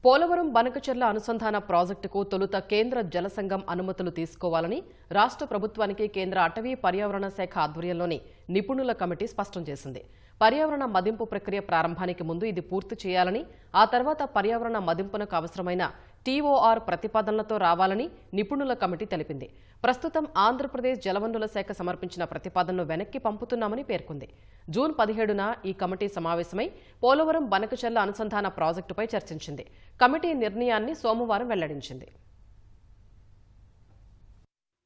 పోలవరం బనకచెర్ల అనుసంధాన ప్రాజెక్టుకు తొలుత కేంద్ర జలసంఘం అనుమతులు తీసుకోవాలని రాష్ట్ర ప్రభుత్వానికి కేంద్ర అటవీ పర్యావరణ శాఖ ఆధ్వర్యంలోని నిపుణుల కమిటీ స్పష్టం చేసింది. పర్యావరణ మదింపు ప్రక్రియ ప్రారంభానికి ముందు ఇది పూర్తి చేయాలని, ఆ తర్వాత పర్యావరణ మదింపునకు అవసరమైన టీఓఆర్ ప్రతిపాదనలతో రావాలని నిపుణుల కమిటీ తెలిపింది. ప్రస్తుతం ఆంధ్రప్రదేశ్ జలవనరుల శాఖ సమర్పించిన ప్రతిపాదనను వెనక్కి పంపుతున్నామని పేర్కొంది. జూన్ 17న ఈ కమిటీ సమావేశమై పోలవరం బనకచెర్ల అనుసంధాన ప్రాజెక్టుపై చర్చించింది. కమిటీ నిర్ణయాన్ని సోమవారం వెల్లడించింది.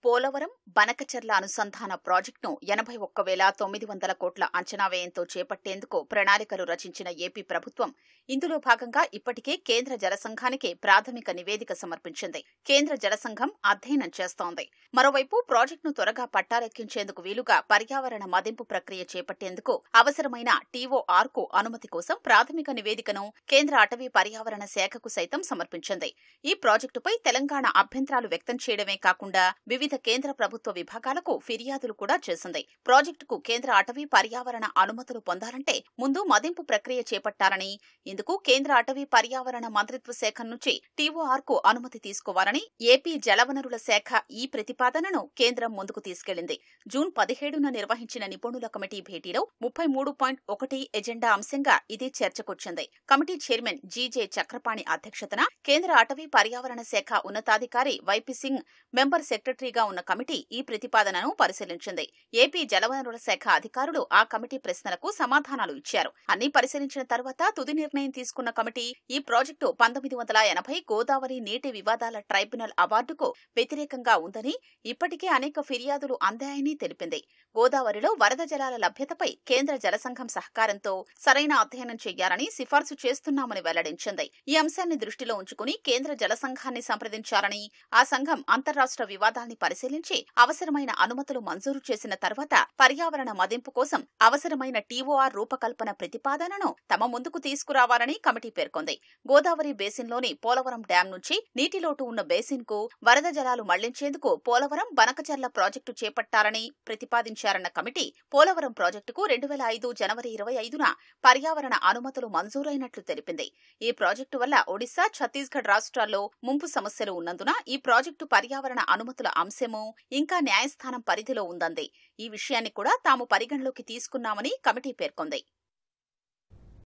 పోలవరం బనకచెర్ల అనుసంధాన ప్రాజెక్టును 81,900 కోట్ల అంచనా వ్యయంతో చేపట్టేందుకు ప్రణాళికలు రచించిన ఏపీ ప్రభుత్వం ఇందులో భాగంగా ఇప్పటికే కేంద్ర జలసంఘానికి ప్రాథమిక నివేదిక సమర్పించింది. కేంద్ర జలసంఘం అధ్యయనం చేస్తోంది. మరోవైపు ప్రాజెక్టును త్వరగా పట్టాలెక్కించేందుకు వీలుగా పర్యావరణ మదింపు ప్రక్రియ చేపట్టేందుకు అవసరమైన టీఓఆర్ కు అనుమతి కోసం ప్రాథమిక నివేదికను కేంద్ర అటవీ పర్యావరణ శాఖకు సైతం సమర్పించింది. ఈ ప్రాజెక్టుపై తెలంగాణ అభ్యంతరాలు వ్యక్తం చేయడమే కాకుండా వివిధ కేంద్ర ప్రభుత్వ విభాగాలకు ఫిర్యాదులు కూడా చేసింది. ప్రాజెక్టుకు కేంద్ర అటవీ పర్యావరణ అనుమతులు పొందాలంటే ముందు మదింపు ప్రక్రియ చేపట్టాలని, ఇందుకు కేంద్ర అటవీ పర్యావరణ మంత్రిత్వ శాఖ నుంచి టీఓఆర్ కు అనుమతి తీసుకోవాలని ఏపీ జలవనరుల శాఖ ఈ ప్రతిపాదనను కేంద్రం ముందుకు తీసుకెళ్లింది. జూన్ 17న నిర్వహించిన నిపుణుల కమిటీ భేటీలో 33.1 ఎజెండా అంశంగా ఇది చర్చకొచ్చింది. కమిటీ చైర్మన్ జీజే చక్రపాణి అధ్యక్షతన కేంద్ర అటవీ పర్యావరణ శాఖ ఉన్నతాధికారి వైపీ సింగ్ మెంబర్ సెక్రటరీగా ఉన్న కమిటీ ఈ ప్రతిపాదనను పరిశీలించింది. ఏపీ జలవనరుల శాఖ అధికారులు ఆ కమిటీ ప్రశ్నలకు సమాధానాలు ఇచ్చారు. అన్ని పరిశీలించిన తర్వాత తుది నిర్ణయం తీసుకున్న కమిటీ ఈ ప్రాజెక్టు 1980 గోదావరి నీటి వివాదాల ట్రైబ్యునల్ అవార్డుకు వ్యతిరేకంగా ఉందని, ఇప్పటికే అనేక ఫిర్యాదులు అందాయని తెలిపింది. గోదావరిలో వరద జలాల లభ్యతపై కేంద్ర జలసంఘం సహకారంతో సరైన అధ్యయనం చేయాలని సిఫార్సు చేస్తున్నామని వెల్లడించింది. ఈ అంశాన్ని దృష్టిలో ఉంచుకుని కేంద్ర జలసంఘాన్ని సంప్రదించారని, ఆ సంఘం అంతర్రాష్ట్ర వివాదాల్ని పరిశీలించి అవసరమైన అనుమతులు మంజూరు చేసిన తర్వాత పర్యావరణ మదింపు కోసం అవసరమైన టీఓఆర్ రూపకల్పన ప్రతిపాదనను తమ ముందుకు తీసుకురావాలని కమిటీ పేర్కొంది. గోదావరి బేసిన్లోని పోలవరం డ్యాం నుంచి నీటి లోటు ఉన్న బేసిన్ కు వరద జలాలు మళ్లించేందుకు పోలవరం బనకచెర్ల ప్రాజెక్టు చేపట్టాలని ప్రతిపాదించారన్న కమిటీ పోలవరం ప్రాజెక్టుకు 2005 జనవరి 25న పర్యావరణ అనుమతులు మంజూరైనట్లు తెలిపింది. ఈ ప్రాజెక్టు వల్ల ఒడిశా, ఛత్తీస్గఢ్ రాష్ట్రాల్లో ముంపు సమస్యలు ఉన్నందున ఈ ప్రాజెక్టు పర్యావరణ అనుమతుల అంశము ఇంకా న్యాయస్థానం పరిధిలో ఉందంది. ఈ విషయాన్ని కూడా తాము పరిగణలోకి తీసుకున్నామని కమిటీ పేర్కొంది.